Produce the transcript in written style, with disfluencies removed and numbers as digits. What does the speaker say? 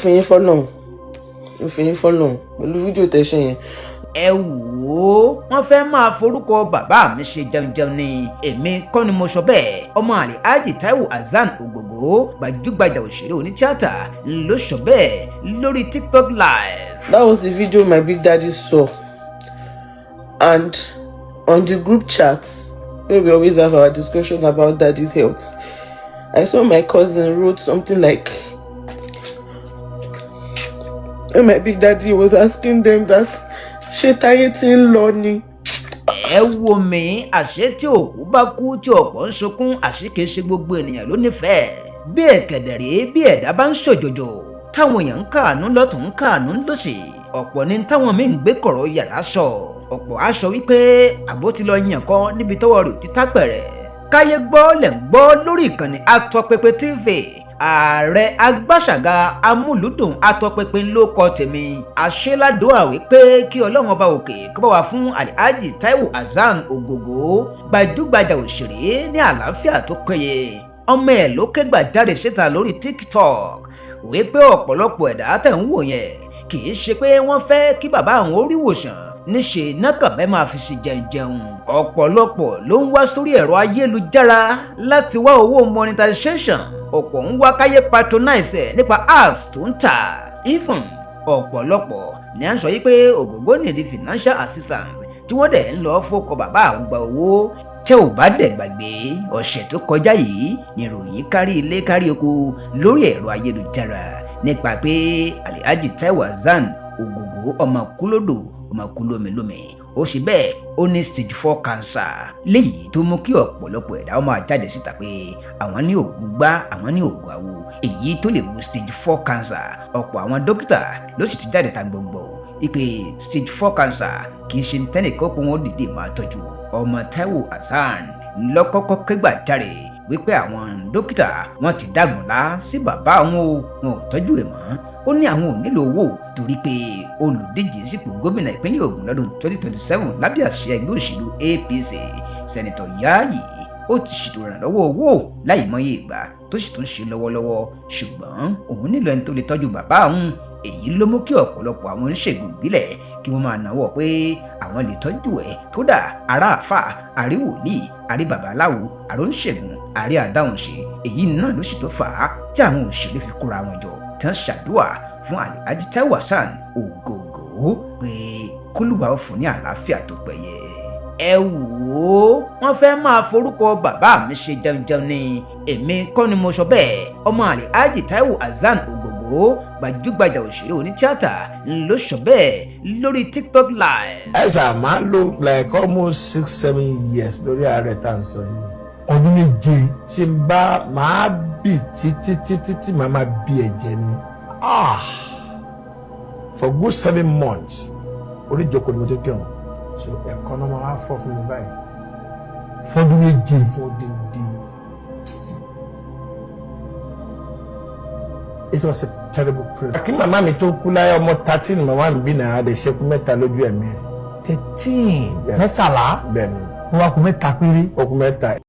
fi yín fọ́lọ́run pẹ̀lú fídíò tẹ́ ṣe yẹn. ẹ wò ó wọ́n fẹ́ máa forúkọ bàbá mi ṣe jẹunjẹun ni èmi kọ́ ni mo sọ bẹ́ẹ̀. ọmọ Alhaji Taiwo Hassan Ogogo gbajúgbajà òṣèré onítíátà ló sọ bẹ́ẹ̀ lórí TikTok live. That was the video my big daddy saw, and on the group chat where we always have our discussion about daddy's health, I saw my cousin wrote something like, and my big daddy was asking them that ṣé Táyé ti ń lọ ni. ẹ wo mi àṣé tí òkú bá kú tí ọ̀pọ̀ ń sunkún àṣé kìí ṣe gbogbo ènìyàn ló nífẹ̀ẹ́. bí ẹ̀kẹ̀dẹ̀rẹ́ bí ẹ̀dá bá ń ṣòjòjò táwọn èèyàn ń káàánú lọ́tún ń káàánú lósì ọ̀pọ̀ ní táwọn míì ń gbé kọ̀rọ̀ yàrá sọ ọ̀pọ̀ á sọ wípé àbó ti lọ yàn kan níbi tọ́wọ́ rẹ̀ ti tá pẹ̀rẹ̀. Káyégbọ lẹ̀ ń gbọ́ lórí ìkànnì Atọ́pẹpẹ TV. ààrẹ agbáṣàga amúlùdùn Atọ́pẹpẹ ló kọ tèmi àṣeládùá wípé kí ọlọ́run ọba òkè kó bá wa fún Alhaji Taiwo Hassan Ogogo gbajúgbajà òṣèré ní àlàáfíà tó péye. ọmọ ẹ̀ ló ké gbàjáde síta lórí TikTok wípé ọ̀pọ̀lọpọ̀ ẹ̀dá tẹ̀ ń wò yẹn kì í ṣe pé wọ́n fẹ́ kí bàbá àwọn orí wòsàn níṣe nákàbẹ́ máa fi ṣe jẹun. ọ̀pọ̀lọpọ̀ ló ń wá sórí ẹ̀rọ ayélujára láti wá owó monetization. ọ̀pọ̀ ń wá káyé patronize ẹ̀ nípa apps tó ń tà. even ọ̀pọ̀lọpọ̀ ni à ń sọ yí pé Ogogo nídìí financial assistance tí wọ́n dẹ̀ ń lọ fọ́kọ bàbá àwọn gba owó. tẹ́ ò bá dẹ̀ gbàgbé ọ̀sẹ̀ tó kọjá yìí ìròyìn kárí ilé kárí oko lórí ẹ̀rọ ayélujára nípa pé Alhaji Taiwo Hassan Ogogo ọmọ kúlódò ọmọ kúlómìlómì ó ṣe bẹ́ẹ̀ ó ní stage 4 cancer léyìí tó mú kí ọ̀pọ̀lọpọ̀ ẹ̀dá máa jáde síta pé àwọn ní oògùn gbá àwọn ní oògùn àwo èyí tó lè wo stage 4 cancer. ọ̀pọ̀ àwọn dókítà ló sì ti jáde ta gbogbo ìpè stage 4 cancer kì í ṣe tẹ́nìkan pé wọ́n dìde máa tọ́jú. ọmọ Taiwo Hassan lọ́kọ́kọ́ kẹ́gbàjarè wípé àwọn dókítà wọn ti dágunlá sí bàbá wọn ò tọ́jú ẹ̀ mọ́. ó ní àwọn ò nílò owó torí pé olùdíje sípò gómìnà ìpínlẹ̀ Ògùn lọ́dún 2027 lábẹ́ àṣẹ ẹgbẹ́ òṣèlú APC sẹ́nitọ̀ Yáyì ó ti ṣètò ìrànlọ́wọ́ owó láì mọye ìgbà tó sì tún ṣe lọ́wọ́lọ́wọ́ ṣùgbọ́n òun nílò ẹni tó lè tọ́jú bàbá òun. èyí ló mú kí ọ̀pọ̀lọpọ̀ àwọn oníṣègùn ìbílẹ̀ kí wọ́n máa náwó pé àwọn lè tọ́jú ẹ̀ kódà ará àfà àrí wòlíì àrí babaláwo àrí oníṣègùn àrí àdáhùnṣe. èyí náà ló sì tó fà á tí àwọn òṣèré fi kóra wọn jọ tí wọ́n ṣàdúrà fún Alhaji Taiwo Hassan Ogogo pé kólúwa ó fún ní àlàáfíà tó péye. ẹ wò ó wọ́n fẹ́ máa forúkọ bàbá mi ṣe jẹunjẹun ni èmi kọ́ ni mo sọ bẹ́ẹ̀. ọmọ Alhaji Taiwo Hassan Ogogo gbajúgbajà òṣèré onítíátà ló sọ bẹ́ẹ̀ lórí TikTok live. ẹ ṣáà máa lò like almost 6-7 years lórí ààrẹ tá à ń sọ yìí. ọdún méje tí n bá máa bì títí màá máa bí ẹ̀jẹ̀ ni. for good 7 months orí ìjókòó ni mo ti kírun so ẹ̀kọ́ náà máa fọ́ fún mi báyìí. fọdún méje fọdíndín. It was a terrible prayer. kí màmá mi tó kú láyé ọmọ 13 màmá mi bí náà lè ṣekú mẹ́ta lójú ẹ̀mí ẹ̀. 13 mẹ́tàlá bẹ́ẹ̀ ni. wọ́n wá kú mẹ́ta péré. ó kú mẹ́ta.